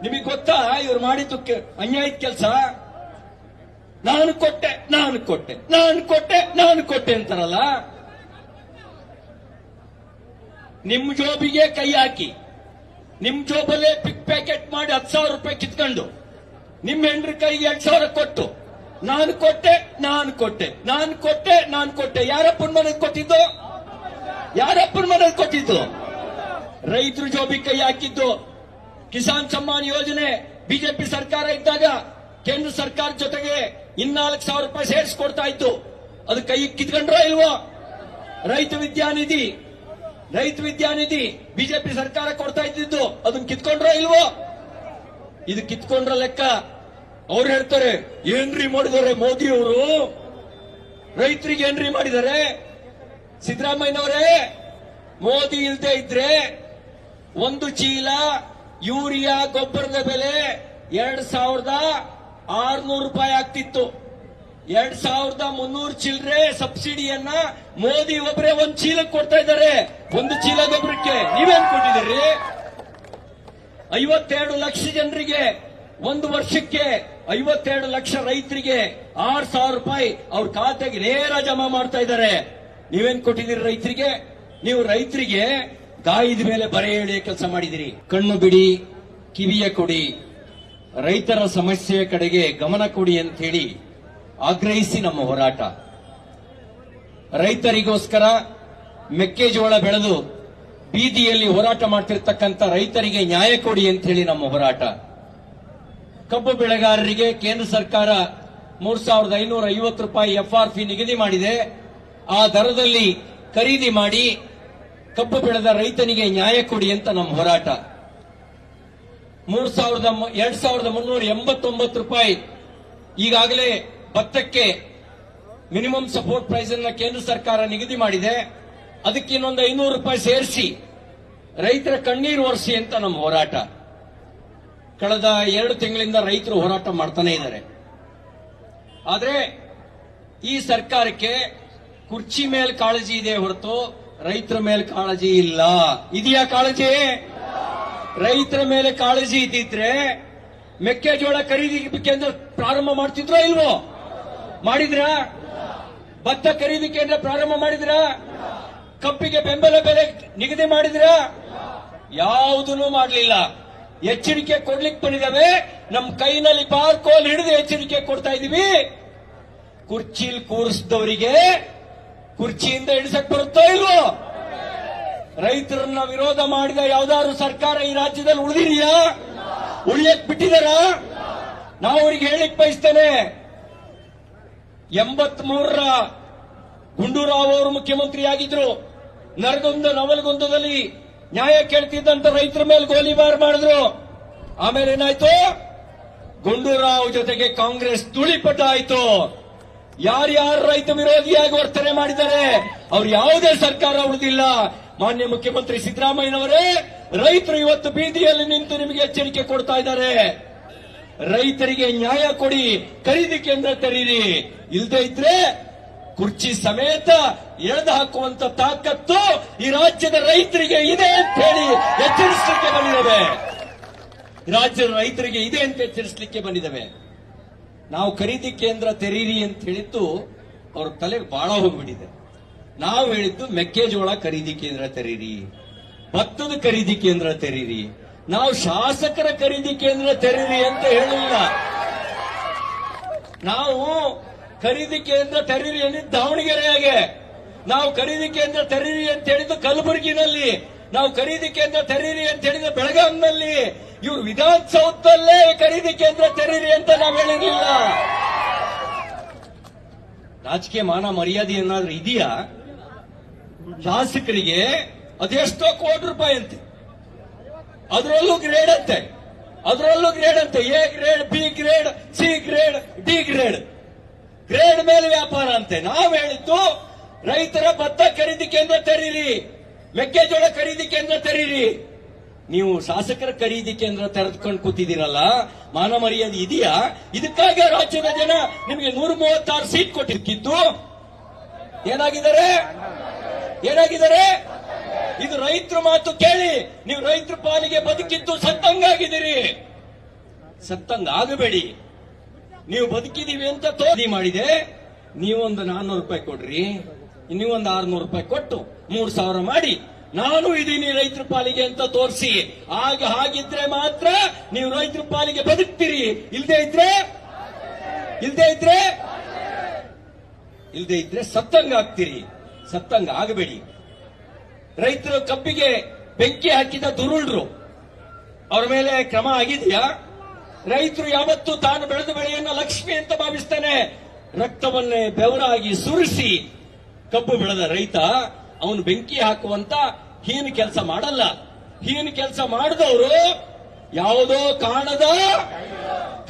ನಿಮಗೆ ಗೊತ್ತಾ ಇವ್ರು ಮಾಡಿದ್ದು ಅನ್ಯಾಯದ ಕೆಲಸ? ನಾನು ಕೊಟ್ಟೆ ನಾನು ಕೊಟ್ಟೆ ನಾನು ಕೊಟ್ಟೆ ನಾನು ಕೊಟ್ಟೆ ಅಂತಾರಲ್ಲ. ನಿಮ್ ಜೋಬಿಗೆ ಕೈ ಹಾಕಿ, ನಿಮ್ ಜೋಬಲ್ಲೇ ಪಿಕ್ ಪ್ಯಾಕೆಟ್ ಮಾಡಿ 10,000 ರೂಪಾಯಿ ಕಿತ್ಕೊಂಡು ನಿಮ್ ಹೆಂಡ್ರ ಕೈಗೆ 2,000 ಕೊಟ್ಟು ನಾನು ಕೊಟ್ಟೆ ನಾನು ಕೊಟ್ಟೆ ನಾನು ಕೊಟ್ಟೆ ನಾನು ಕೊಟ್ಟೆ. ಯಾರಪ್ಪನ ಮನೆಗೆ ಕೊಟ್ಟಿದ್ದು? ಯಾರಪ್ಪನ ಮನೆಗೆ ಕೊಟ್ಟಿದ್ದು? ರೈತರು ಜೋಬಿ ಕೈ ಹಾಕಿದ್ದು. ಕಿಸಾನ್ ಸಮ್ಮಾನ್ ಯೋಜನೆ ಬಿಜೆಪಿ ಸರ್ಕಾರ ಇದ್ದಾಗ ಕೇಂದ್ರ ಸರ್ಕಾರ ಜೊತೆಗೆ 14,000 ರೂಪಾಯಿ ಸೇರಿಸ್ಕೊಡ್ತಾ ಇತ್ತು. ಅದು ಕೈ ಕಿತ್ಕೊಂಡ್ರೋ ಇಲ್ವೋ? ರೈತ ವಿದ್ಯಾನಿಧಿ ಬಿಜೆಪಿ ಸರ್ಕಾರ ಕೊಡ್ತಾ ಇದ್ದಿದ್ದು ಅದನ್ನ ಕಿತ್ಕೊಂಡ್ರೋ ಇಲ್ವೋ? ಇದು ಕಿತ್ಕೊಂಡ್ರ ಲೆಕ್ಕ. ಅವ್ರು ಹೇಳ್ತಾರೆ ಏನ್ರಿ ಮಾಡಿದಾರೆ ಮೋದಿ ಅವರು, ರೈತರಿಗೆ ಏನ್ರಿ ಮಾಡಿದ್ದಾರೆ? ಸಿದ್ದರಾಮಯ್ಯನವರೇ, ಮೋದಿ ಇಲ್ದೇ ಇದ್ರೆ 1 ಚೀಲ ಯೂರಿಯಾ ಗೊಬ್ಬರದ ಬೆಲೆ 2,600 ರೂಪಾಯಿ ಆಗ್ತಿತ್ತು. 2,300 ಚಿಲ್ಲರೆ ಸಬ್ಸಿಡಿಯನ್ನ ಮೋದಿ ಒಬ್ಬರೇ 1 ಚೀಲಕ್ಕೆ ಕೊಡ್ತಾ ಇದ್ದಾರೆ. 1 ಚೀಲ ಗೊಬ್ಬರಕ್ಕೆ ನೀವೇನ್ ಕೊಟ್ಟಿದ್ದೀರಿ? 52 ಲಕ್ಷ ಜನರಿಗೆ 1 ವರ್ಷಕ್ಕೆ 52 ಲಕ್ಷ ರೈತರಿಗೆ 6,000 ರೂಪಾಯಿ ಅವ್ರ ಖಾತೆಗೆ ನೇರ ಜಮಾ ಮಾಡ್ತಾ ಇದ್ದಾರೆ. ನೀವೇನ್ ಕೊಟ್ಟಿದ್ದೀರಿ ರೈತರಿಗೆ? ನೀವು ರೈತರಿಗೆ ಗಾಯದ ಮೇಲೆ ಬರೆ ಎಳೆಯ ಕೆಲಸ ಮಾಡಿದಿರಿ. ಕಣ್ಣು ಬಿಡಿ, ಕಿವಿಯ ಕೊಡಿ, ರೈತರ ಸಮಸ್ಯೆಯ ಕಡೆಗೆ ಗಮನ ಕೊಡಿ ಅಂತ ಹೇಳಿ ಆಗ್ರಹಿಸಿ ನಮ್ಮ ಹೋರಾಟ. ರೈತರಿಗೋಸ್ಕರ ಮೆಕ್ಕೆಜೋಳ ಬೆಳೆದು ಬೀದಿಯಲ್ಲಿ ಹೋರಾಟ ಮಾಡ್ತಿರ್ತಕ್ಕಂಥ ರೈತರಿಗೆ ನ್ಯಾಯ ಕೊಡಿ ಅಂತ ಹೇಳಿ ನಮ್ಮ ಹೋರಾಟ. ಕಬ್ಬು ಬೆಳೆಗಾರರಿಗೆ ಕೇಂದ್ರ ಸರ್ಕಾರ 3,550 ರೂಪಾಯಿ FRP ನಿಗದಿ ಮಾಡಿದೆ. ಆ ದರದಲ್ಲಿ ಖರೀದಿ ಮಾಡಿ ಕಬ್ಬು ಬೆಳೆದ ರೈತನಿಗೆ ನ್ಯಾಯ ಕೊಡಿ ಅಂತ ನಮ್ಮ ಹೋರಾಟ. 2,389 ರೂಪಾಯಿ ಈಗಾಗಲೇ ಭತ್ತಕ್ಕೆ ಮಿನಿಮಮ್ ಸಪೋರ್ಟ್ ಪ್ರೈಸ್ ಅನ್ನ ಕೇಂದ್ರ ಸರ್ಕಾರ ನಿಗದಿ ಮಾಡಿದೆ. ಅದಕ್ಕೆ ಇನ್ನೊಂದು 500 ರೂಪಾಯಿ ಸೇರಿಸಿ ರೈತರ ಕಣ್ಣೀರು ಒರೆಸಿ ಅಂತ ನಮ್ಮ ಹೋರಾಟ. ಕಳೆದ 2 ತಿಂಗಳಿಂದ ರೈತರು ಹೋರಾಟ ಮಾಡ್ತಾನೆ ಇದ್ದಾರೆ. ಆದ್ರೆ ಈ ಸರ್ಕಾರಕ್ಕೆ ಕುರ್ಚಿ ಮೇಲೆ ಕಾಳಜಿ ಇದೆ ಹೊರತು ರೈತರ ಮೇಲೆ ಕಾಳಜಿ ಇಲ್ಲ. ಇದೆಯಾ ಕಾಳಜಿ? ರೈತರ ಮೇಲೆ ಕಾಳಜಿ ಇದ್ದಿದ್ರೆ ಮೆಕ್ಕೆಜೋಳ ಖರೀದಿ ಕೇಂದ್ರ ಪ್ರಾರಂಭ ಮಾಡ್ತಿದ್ರೋ ಇಲ್ವೋ? ಮಾಡಿದ್ರ? ಭತ್ತ ಖರೀದಿ ಕೇಂದ್ರ ಪ್ರಾರಂಭ ಮಾಡಿದ್ರ? ಕಬ್ಬಿಗೆ ಬೆಂಬಲ ಬೆಲೆ ನಿಗದಿ ಮಾಡಿದ್ರ? ಯಾವುದನ್ನು ಮಾಡಲಿಲ್ಲ. ಎಚ್ಚರಿಕೆ ಕೊಡ್ಲಿಕ್ಕೆ ಬಂದಿದ್ದಾವೆ. ನಮ್ಮ ಕೈನಲ್ಲಿ ಬಾರ್ಕೋಲ್ ಹಿಡಿದು ಎಚ್ಚರಿಕೆ ಕೊಡ್ತಾ ಇದೀವಿ. ಕುರ್ಚಿಲ್ ಕೂರಿಸಿದವರಿಗೆ ಕುರ್ಚಿಯಿಂದ ಇಳಿಸಕ್ ಬರುತ್ತೋ ಇಲ್ವೋ? ರೈತರನ್ನ ವಿರೋಧ ಮಾಡಿದ ಯಾವ್ದಾದ್ರು ಸರ್ಕಾರ ಈ ರಾಜ್ಯದಲ್ಲಿ ಉಳಿದಿದೆಯಾ? ಉಳಿಯಕ್ ಬಿಟ್ಟಿದಾರ? ನಾವು ಅವರಿಗೆ ಹೇಳಿಕ್ ಬಯಸ್ತೇನೆ, 83ರ ಗುಂಡೂರಾವ್ ಅವರು ಮುಖ್ಯಮಂತ್ರಿ ಆಗಿದ್ರು. ನವಲಗುಂದದಲ್ಲಿ ನ್ಯಾಯ ಕೇಳ್ತಿದ್ದಂತ ರೈತರ ಮೇಲೆ ಗೋಲಿಬಾರ್ ಮಾಡಿದ್ರು. ಆಮೇಲೆ ಏನಾಯ್ತು? ಗುಂಡೂರಾವ್ ಜೊತೆಗೆ ಕಾಂಗ್ರೆಸ್ ಧೂಳಿಪಟ ಆಯ್ತು. ಯಾರ್ಯಾರು ರೈತ ವಿರೋಧಿಯಾಗಿ ವರ್ತನೆ ಮಾಡಿದ್ದಾರೆ ಅವ್ರು ಯಾವುದೇ ಸರ್ಕಾರ ಉಳಿದಿಲ್ಲ. ಮಾನ್ಯ ಮುಖ್ಯಮಂತ್ರಿ ಸಿದ್ದರಾಮಯ್ಯನವರೇ, ರೈತರು ಇವತ್ತು ಬೀದಿಯಲ್ಲಿ ನಿಂತು ನಿಮಗೆ ಎಚ್ಚರಿಕೆ ಕೊಡ್ತಾ ಇದ್ದಾರೆ. ರೈತರಿಗೆ ನ್ಯಾಯ ಕೊಡಿ, ಖರೀದಿ ಕೇಂದ್ರ ತೆರೀರಿ. ಇಲ್ಲದೆ ಇದ್ರೆ ಕುರ್ಚಿ ಸಮೇತ ಎಳೆದು ಹಾಕುವಂತ ತಾಕತ್ತು ಈ ರಾಜ್ಯದ ರೈತರಿಗೆ ಇದೆ ಅಂತ ಹೇಳಿ ಎಚ್ಚರಿಸಲಿಕ್ಕೆ ಬಂದಿದ್ದೇವೆ. ರಾಜ್ಯದ ರೈತರಿಗೆ ಇದೆ ಅಂತ ಎಚ್ಚರಿಸಲಿಕ್ಕೆ ಬಂದಿದ್ದೇವೆ. ನಾವು ಖರೀದಿ ಕೇಂದ್ರ ತೆರೀರಿ ಅಂತ ಹೇಳಿದ್ದು ಅವ್ರ ತಲೆಗೆ ಬಹಳ ಹೋಗ್ಬಿಟ್ಟಿದೆ. ನಾವು ಹೇಳಿದ್ದು ಮೆಕ್ಕೆಜೋಳ ಖರೀದಿ ಕೇಂದ್ರ ತೆರೀರಿ, ಭತ್ತದ ಖರೀದಿ ಕೇಂದ್ರ ತೆರೀರಿ. ನಾವು ಶಾಸಕರ ಖರೀದಿ ಕೇಂದ್ರ ತೆರೀರಿ ಅಂತ ಹೇಳಿಲ್ಲ. ನಾವು ಖರೀದಿ ಕೇಂದ್ರ ತೆರೀರಿ ಅಂದಿದ್ದು ದಾವಣಗೆರೆಯಾಗೆ, ನಾವು ಖರೀದಿ ಕೇಂದ್ರ ತೆರೀರಿ ಅಂತ ಹೇಳಿದ್ದು ಕಲಬುರಗಿನಲ್ಲಿ, ನಾವು ಖರೀದಿ ಕೇಂದ್ರ ತೆರೀರಿ ಅಂತ ಹೇಳಿದ್ದು ಬೆಳಗಾಂನಲ್ಲಿ. ಇವರು ವಿಧಾನಸೌಧದಲ್ಲೇ ಖರೀದಿ ಕೇಂದ್ರ ತೆರೀರಿ ಅಂತ ನಾವು ಹೇಳಿರಲಿಲ್ಲ. ರಾಜಕೀಯ ಮಾನ ಮರ್ಯಾದೆ ಏನಾದ್ರೂ ಇದೆಯಾ? ಶಾಸಕರಿಗೆ ಅದೆಷ್ಟೋ ಕೋಟಿ ರೂಪಾಯಿ ಅಂತೆ, ಅದರಲ್ಲೂ ಗ್ರೇಡ್ ಅಂತೆ, A grade, B grade, C grade, D grade, grade ಮೇಲೆ ವ್ಯಾಪಾರ ಅಂತೆ. ನಾವು ಹೇಳಿದ್ದು ರೈತರ ಭತ್ತ ಖರೀದಿ ಕೇಂದ್ರ ತೆರೀರಿ, ಮೆಕ್ಕೆಜೋಳ ಖರೀದಿ ಕೇಂದ್ರ ತೆರೀರಿ. ನೀವು ಶಾಸಕರ ಖರೀದಿ ಕೇಂದ್ರ ತೆರೆದುಕೊಂಡು ಕೂತಿದ್ದೀರಲ್ಲ, ಮಾನ ಮರ್ಯಾದೆ ಇದೆಯಾ? ಇದಕ್ಕಾಗಿ ರಾಜ್ಯದ ಜನ ನಿಮಗೆ 136 ಸೀಟ್ ಕೊಟ್ಟಿದ್ದು. ಏನಾಗಿದ್ದಾರೆ? ಇದು ರೈತರ ಮಾತು ಕೇಳಿ ನೀವು ರೈತರ ಪಾಲಿಗೆ ಬದುಕಿದ್ದು ಸತ್ತಂಗಾಗಿದ್ದೀರಿ. ಸತ್ತಂಗ ಆಗಬೇಡಿ. ನೀವು ಬದುಕಿದೀವಿ ಅಂತ ತೋರಿ ಮಾಡಿದೆ. ನೀವೊಂದು 400 ರೂಪಾಯಿ ಕೊಡ್ರಿ, ನೀವೊಂದು 600 ರೂಪಾಯಿ ಕೊಟ್ಟು 3000 ಮಾಡಿ ನಾನು ಇದೀನಿ ರೈತರ ಪಾಲಿಗೆ ಅಂತ ತೋರಿಸಿ. ಹಾಗಿದ್ರೆ ಮಾತ್ರ ನೀವು ರೈತರ ಪಾಲಿಗೆ ಬದುಕ್ತೀರಿ. ಇಲ್ದೇ ಇದ್ರೆ ಸತ್ತಂಗ ಆಗ್ತೀರಿ. ಸತ್ತಂಗ ಆಗಬೇಡಿ. ರೈತರು ಕಬ್ಬಿಗೆ ಬೆಂಕಿ ಹಾಕಿದ ದುರುಳರು, ಅವರ ಮೇಲೆ ಕ್ರಮ ಆಗಿದೆಯಾ? ರೈತರು ಯಾವತ್ತೂ ತಾನು ಬೆಳೆದ ಬೆಳೆಯನ್ನ ಲಕ್ಷ್ಮಿ ಅಂತ ಭಾವಿಸ್ತಾನೆ. ರಕ್ತವನ್ನೇ ಬೆವರಾಗಿ ಸುರಿಸಿ ಕಬ್ಬು ಬೆಳೆದ ರೈತ ಅವನು ಬೆಂಕಿ ಹಾಕುವಂತ ಹೀನ ಕೆಲಸ ಮಾಡಲ್ಲ. ಹೀನ ಕೆಲಸ ಮಾಡಿದವರು ಯಾವುದೋ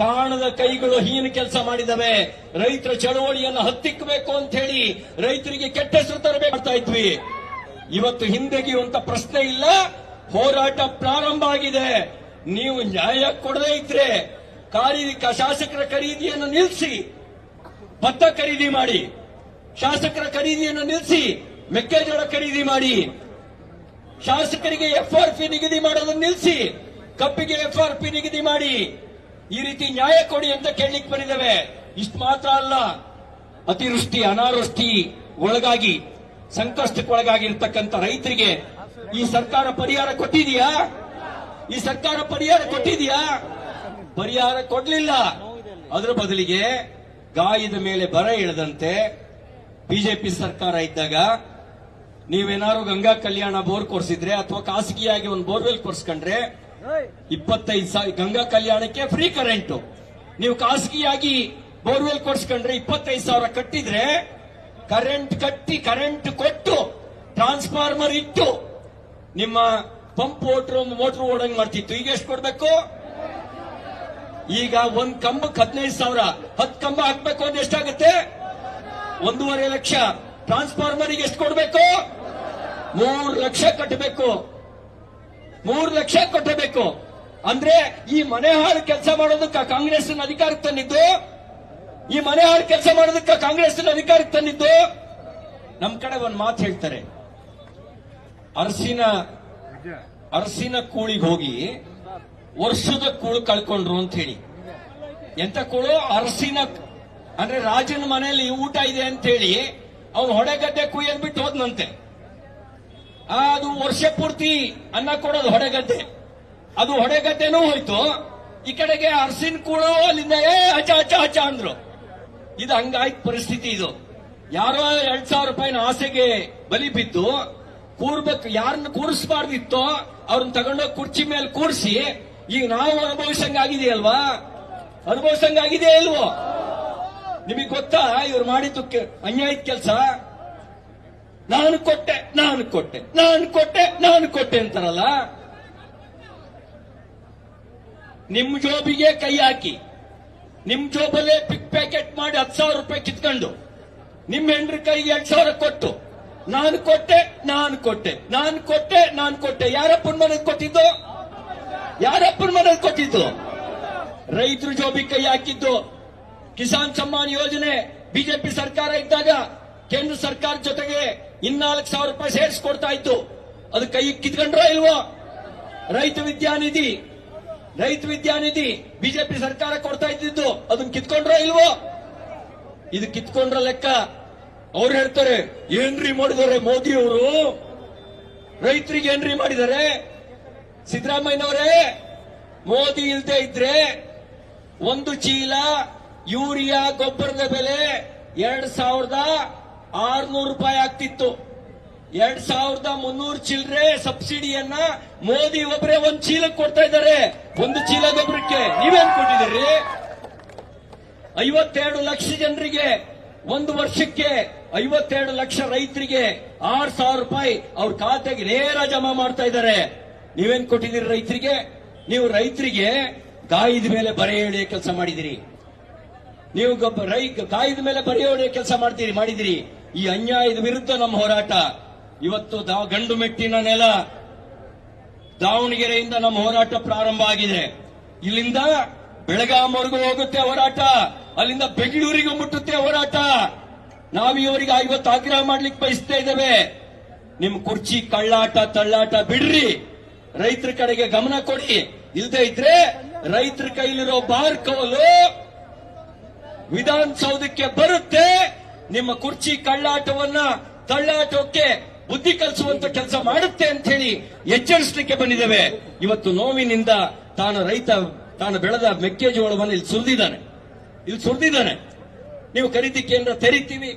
ಕಾಣದ ಕೈಗಳು ಹೀನ ಕೆಲಸ ಮಾಡಿದವೆ. ರೈತರ ಚಳವಳಿಯನ್ನು ಹತ್ತಿಕ್ಕಬೇಕು ಅಂತ ಹೇಳಿ ರೈತರಿಗೆ ಕೆಟ್ಟ ಹೆಸರು ತರಬೇಕು ಮಾಡ್ತಾ ಇದ್ವಿ. ಇವತ್ತು ಹಿಂದೆಗೆಯುವಂತ ಪ್ರಶ್ನೆ ಇಲ್ಲ. ಹೋರಾಟ ಪ್ರಾರಂಭ ಆಗಿದೆ. ನೀವು ನ್ಯಾಯ ಕೊಡದೇ ಇದ್ರೆ ಶಾಸಕರ ಖರೀದಿಯನ್ನು ನಿಲ್ಲಿಸಿ, ಭತ್ತ ಖರೀದಿ ಮಾಡಿ. ಶಾಸಕರ ಖರೀದಿಯನ್ನು ನಿಲ್ಲಿಸಿ ಮೆಕ್ಕೆಜೋಳ ಖರೀದಿ ಮಾಡಿ. ಶಾಸಕರಿಗೆ FRP ನಿಗದಿ ಮಾಡೋದನ್ನು ನಿಲ್ಲಿಸಿ ಕಬ್ಬಿಗೆ FRP ನಿಗದಿ ಮಾಡಿ. ಈ ರೀತಿ ನ್ಯಾಯ ಕೊಡಿ ಅಂತ ಕೇಳಲಿಕ್ಕೆ ಬಂದಿದ್ದೇವೆ. ಇಷ್ಟು ಮಾತ್ರ ಅಲ್ಲ, ಅತಿವೃಷ್ಟಿ ಅನಾವೃಷ್ಟಿ ಒಳಗಾಗಿ ಸಂಕಷ್ಟಕ್ಕೊಳಗಾಗಿರ್ತಕ್ಕಂಥ ರೈತರಿಗೆ ಈ ಸರ್ಕಾರ ಪರಿಹಾರ ಕೊಟ್ಟಿದೆಯಾ? ಪರಿಹಾರ ಕೊಡ್ಲಿಲ್ಲ. ಅದರ ಬದಲಿಗೆ ಗಾಯದ ಮೇಲೆ ಬರ ಇಳದಂತೆ ಬಿಜೆಪಿ ಸರ್ಕಾರ ಇದ್ದಾಗ ನೀವೇನಾದ್ರು ಗಂಗಾ ಕಲ್ಯಾಣ ಬೋರ್ ಕೊರ್ಸಿದ್ರೆ ಅಥವಾ ಖಾಸಗಿಯಾಗಿ ಒಂದು ಬೋರ್ವೆಲ್ ಕೊರ್ಸ್ಕೊಂಡ್ರೆ 25,000 ಗಂಗಾ ಕಲ್ಯಾಣಕ್ಕೆ ಫ್ರೀ ಕರೆಂಟ್. ನೀವು ಖಾಸಗಿಯಾಗಿ ಬೋರ್ವೆಲ್ ಕೊರ್ಸ್ಕೊಂಡ್ರೆ 25,000 ಕಟ್ಟಿದ್ರೆ ಕರೆಂಟ್ ಕೊಟ್ಟು ಟ್ರಾನ್ಸ್ಫಾರ್ಮರ್ ಇಟ್ಟು ನಿಮ್ಮ ಪಂಪ್ ಮೋಟರ್ ಓಡಂಗ್ ಮಾಡ್ತಿತ್ತು. ಈಗ ಎಷ್ಟು ಕೊಡ್ಬೇಕು? ಈಗ ಒಂದ್ ಕಂಬಕ್ಕೆ 15,000. 10 ಕಂಬ ಹಾಕ್ಬೇಕು ಅಂದ್ರೆ ಎಷ್ಟಾಗುತ್ತೆ? 1.5 ಲಕ್ಷ. ಟ್ರಾನ್ಸ್ಫಾರ್ಮರ್ಗೆ ಎಷ್ಟು ಕೊಡ್ಬೇಕು? 3 ಲಕ್ಷ ಕಟ್ಟಬೇಕು. 3 ಲಕ್ಷ ಕಟ್ಟಬೇಕು. ಅಂದ್ರೆ ಈ ಮನೆ ಹಾಳು ಕೆಲಸ ಮಾಡೋದಕ್ಕ ಕಾಂಗ್ರೆಸ್ ಅಧಿಕಾರಕ್ಕೆ ತಂದಿದ್ದು. ನಮ್ ಕಡೆ ಒಂದ್ ಮಾತು ಹೇಳ್ತಾರೆ, ಅರಸಿನ ಕೂಳಿಗೆ ಹೋಗಿ ವರ್ಷದ ಕೂಳು ಕಳ್ಕೊಂಡ್ರು ಅಂತ ಹೇಳಿ. ಎಂತ ಕೂಳು? ಅರಸಿನ ಅಂದ್ರೆ ರಾಜನ ಮನೆಯಲ್ಲಿ ಊಟ ಇದೆ ಅಂತ ಹೇಳಿ ಅವನು ಹೊಡೆಗದ್ದೆ ಕುಯ್ಯದ್ ಬಿಟ್ಟು ಹೋದ್ನಂತೆ. ಅದು ವರ್ಷ ಪೂರ್ತಿ ಅನ್ನ ಕೊಡೋದು ಹೊಡೆಗದ್ದೆ. ಅದು ಹೊಡೆಗದ್ದೆನೂ ಹೋಯ್ತು. ಈ ಕಡೆಗೆ ಅರಸಿನ ಕೂಳು ಅಲ್ಲಿಂದ ಹಚ ಅಂದ್ರು. ಇದು ಹಂಗಾಯ್ತು ಪರಿಸ್ಥಿತಿ. ಇದು ಯಾರೋ 2,000 ರೂಪಾಯಿನ ಆಸೆಗೆ ಬಲಿ ಬಿದ್ದು ಕೂರ್ಬೇಕು, ಯಾರನ್ನ ಕೂರಿಸಬಾರ್ದಿತ್ತೋ ಅವ್ರನ್ನ ತಗೊಂಡೋಗಿ ಕುರ್ಚಿ ಮೇಲೆ ಕೂರಿಸಿ ಈಗ ನಾವು ಅನುಭವಿಸಂಗಾಗಿದೆಯಲ್ವಾ? ಅನುಭವಿಸಂಗಾಗಿದೆಯೇ ಇಲ್ವೋ? ನಿಮಗೆ ಗೊತ್ತಾ ಇವ್ರು ಮಾಡಿದ್ದು ಅನ್ಯಾಯದ ಕೆಲಸ? ನಾನು ಕೊಟ್ಟೆ ಅಂತಾರಲ್ಲ. ನಿಮ್ ಜೋಬಿಗೆ ಕೈ ಹಾಕಿ, ನಿಮ್ ಜೋಬಲ್ಲೇ ಪಿಕ್ ಪ್ಯಾಕೆಟ್ ಮಾಡಿ 10,000 ರೂಪಾಯಿ ಕಿತ್ಕೊಂಡು ನಿಮ್ ಹೆಂಡ್ರ ಕೈಗೆ 2,000 ಕೊಟ್ಟು ನಾನು ಕೊಟ್ಟೆ. ಯಾರಪ್ಪನ ಮನೆಗೆ ಕೊಟ್ಟಿದ್ದು? ರೈತರು ಜೋಬಿ ಕೈ ಹಾಕಿದ್ದು. ಕಿಸಾನ್ ಸಮ್ಮಾನ್ ಯೋಜನೆ ಬಿಜೆಪಿ ಸರ್ಕಾರ ಇದ್ದಾಗ ಕೇಂದ್ರ ಸರ್ಕಾರ ಜೊತೆಗೆ 4,000 ರೂಪಾಯಿ ಸೇರಿಸ್ಕೊಡ್ತಾ ಇತ್ತು. ಅದು ಕೈ ಕಿತ್ಕೊಂಡ್ರೋ ಇಲ್ವೋ? ರೈತ ವಿದ್ಯಾನಿಧಿ ಬಿಜೆಪಿ ಸರ್ಕಾರ ಕೊಡ್ತಾ ಇದ್ದಿದ್ದು ಅದನ್ನ ಕಿತ್ಕೊಂಡ್ರೋ ಇಲ್ವೋ? ಇದು ಕಿತ್ಕೊಂಡ್ರ ಲೆಕ್ಕ. ಅವ್ರು ಹೇಳ್ತಾರೆ ಏನ್ರಿ ಮಾಡಿದ್ದಾರೆ ಮೋದಿ ಅವರು, ರೈತರಿಗೆ ಏನ್ರಿ ಮಾಡಿದ್ದಾರೆ? ಸಿದ್ದರಾಮಯ್ಯನವರೇ, ಮೋದಿ ಇಲ್ದೇ ಇದ್ರೆ 1 ಚೀಲ ಯೂರಿಯಾ ಗೊಬ್ಬರದ ಬೆಲೆ 2,600 ರೂಪಾಯಿ ಆಗ್ತಿತ್ತು. 2,300 ಚಿಲ್ಲರೆ ಸಬ್ಸಿಡಿಯನ್ನ ಮೋದಿ ಒಬ್ಬರೇ 1 ಚೀಲಕ್ಕೆ ಕೊಡ್ತಾ ಇದ್ದಾರೆ. 1 ಚೀಲ ಗೊಬ್ಬರಕ್ಕೆ ನೀವೇನ್ ಕೊಟ್ಟಿದ್ದೀರಿ? 52 ಲಕ್ಷ ಜನರಿಗೆ 1 ವರ್ಷಕ್ಕೆ 52 ಲಕ್ಷ ರೈತರಿಗೆ 6,000 ರೂಪಾಯಿ ಅವ್ರ ಖಾತೆಗೆ ನೇರ ಜಮಾ ಮಾಡ್ತಾ ಇದ್ದಾರೆ. ನೀವೇನ್ ಕೊಟ್ಟಿದ್ದೀರಿ ರೈತರಿಗೆ? ನೀವು ರೈತರಿಗೆ ಗಾಯದ ಮೇಲೆ ಬರೆ ಎಳೆಯ ಕೆಲಸ ಮಾಡಿದಿರಿ. ನೀವು ಗಾಯದ ಮೇಲೆ ಬರೆ ಎಳೆಯ ಕೆಲಸ ಮಾಡಿದಿರಿ. ಈ ಅನ್ಯಾಯದ ವಿರುದ್ಧ ನಮ್ಮ ಹೋರಾಟ ಇವತ್ತು ಗಂಡು ಮೆಟ್ಟಿನ ನೆಲ ದಾವಣಗೆರೆಯಿಂದ ನಮ್ಮ ಹೋರಾಟ ಪ್ರಾರಂಭ ಆಗಿದೆ. ಇಲ್ಲಿಂದ ಬೆಳಗಾಂವರೆಗೂ ಹೋಗುತ್ತೆ ಹೋರಾಟ, ಅಲ್ಲಿಂದ ಬೆಂಗಳೂರಿಗೂ ಮುಟ್ಟುತ್ತೆ ಹೋರಾಟ. ನಾವು ಇವರಿಗೆ ಇವತ್ತು ಆಗ್ರಹ ಮಾಡ್ಲಿಕ್ಕೆ ಬಯಸ್ತಾ ಇದ್ದೇವೆ, ನಿಮ್ ಕುರ್ಚಿ ಕಳ್ಳಾಟ ತಳ್ಳಾಟ ಬಿಡ್ರಿ, ರೈತರ ಕಡೆಗೆ ಗಮನ ಕೊಡಿ. ಇಲ್ದೇ ಇದ್ರೆ ರೈತರ ಕೈಲಿರೋ ಬಾರ್ ಕವಲು ವಿಧಾನಸೌಧಕ್ಕೆ ಬರುತ್ತೆ. ನಿಮ್ಮ ಕುರ್ಚಿ ಕಳ್ಳಾಟವನ್ನ ತಳ್ಳಾಟಕ್ಕೆ ಬುದ್ಧಿ ಕಲಿಸುವಂತ ಕೆಲಸ ಮಾಡುತ್ತೆ ಅಂತ ಹೇಳಿ ಎಚ್ಚರಿಸಲಿಕ್ಕೆ ಬಂದಿದ್ದೇವೆ. ಇವತ್ತು ನೋವಿನಿಂದ ತಾನು ಬೆಳೆದ ಮೆಕ್ಕೆಜೋಳವನ್ನು ಇಲ್ಲಿ ಸುರಿದಿದ್ದಾನೆ. ನೀವು ಖರೀದಿ ಕೇಂದ್ರ ತೆರಿತೀವಿ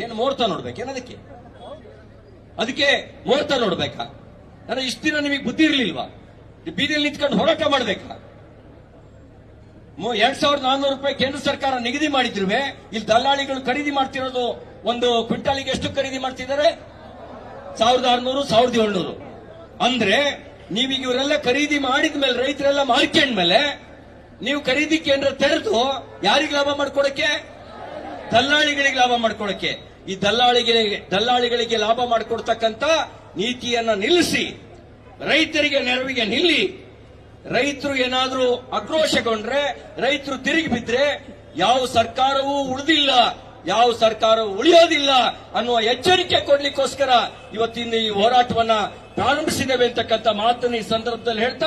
ಏನು ಮುಹೂರ್ತ ನೋಡ್ಬೇಕೇನದಕ್ಕೆ? ಅದಕ್ಕೆ ಮುಹೂರ್ತ ನೋಡ್ಬೇಕಾ? ನನಗೆ ಇಷ್ಟು ದಿನ ನಿಮಗೆ ಬುದ್ಧಿ ಇರ್ಲಿಲ್ವಾ? ಬೀದಿಯಲ್ಲಿ ನಿಂತ್ಕೊಂಡು ಹೋರಾಟ ಮಾಡ್ಬೇಕಾ? 2,400 ರೂಪಾಯಿ ಕೇಂದ್ರ ಸರ್ಕಾರ ನಿಗದಿ ಮಾಡಿದ್ರುವೆ ಇಲ್ಲಿ ದಲ್ಲಾಳಿಗಳು ಖರೀದಿ ಮಾಡ್ತಿರೋದು ಒಂದು ಕ್ವಿಂಟಾಲಿಗೆ ಎಷ್ಟು ಖರೀದಿ ಮಾಡ್ತಿದ್ದಾರೆ? 1,600, 1,700. ಅಂದ್ರೆ ನೀವೀಗ ಇವರೆಲ್ಲ ಖರೀದಿ ಮಾಡಿದ್ಮೇಲೆ, ರೈತರೆಲ್ಲ ಮಾರ್ಕೊಂಡ್ಮೇಲೆ ನೀವು ಖರೀದಿ ಕೇಂದ್ರ ತೆರೆದು ಯಾರಿಗೆ ಲಾಭ ಮಾಡ್ಕೊಡಕ್ಕೆ? ದಲ್ಲಾಳಿಗಳಿಗೆ ಲಾಭ ಮಾಡ್ಕೊಡಕ್ಕೆ. ಈ ದಲ್ಲಾಳಿಗಳಿಗೆ ಲಾಭ ಮಾಡಿಕೊಡ್ತಕ್ಕಂತ ನೀತಿಯನ್ನ ನಿಲ್ಲಿಸಿ ರೈತರಿಗೆ ನೆರವಿಗೆ ನಿಲ್ಲಿ. ರೈತರು ಏನಾದ್ರೂ ಆಕ್ರೋಶಗೊಂಡ್ರೆ, ರೈತರು ತಿರುಗಿ ಬಿದ್ರೆ ಯಾವ ಸರ್ಕಾರವೂ ಉಳಿಯೋದಿಲ್ಲ ಅನ್ನುವ ಎಚ್ಚರಿಕೆ ಕೊಡ್ಲಿಕ್ಕೋಸ್ಕರ ಇವತ್ತಿನ ಈ ಹೋರಾಟವನ್ನ ಪ್ರಾರಂಭಿಸಿದ್ದೇವೆ ಅಂತಕ್ಕಂಥ ಮಾತನ್ನು ಈ ಸಂದರ್ಭದಲ್ಲಿ ಹೇಳ್ತಾ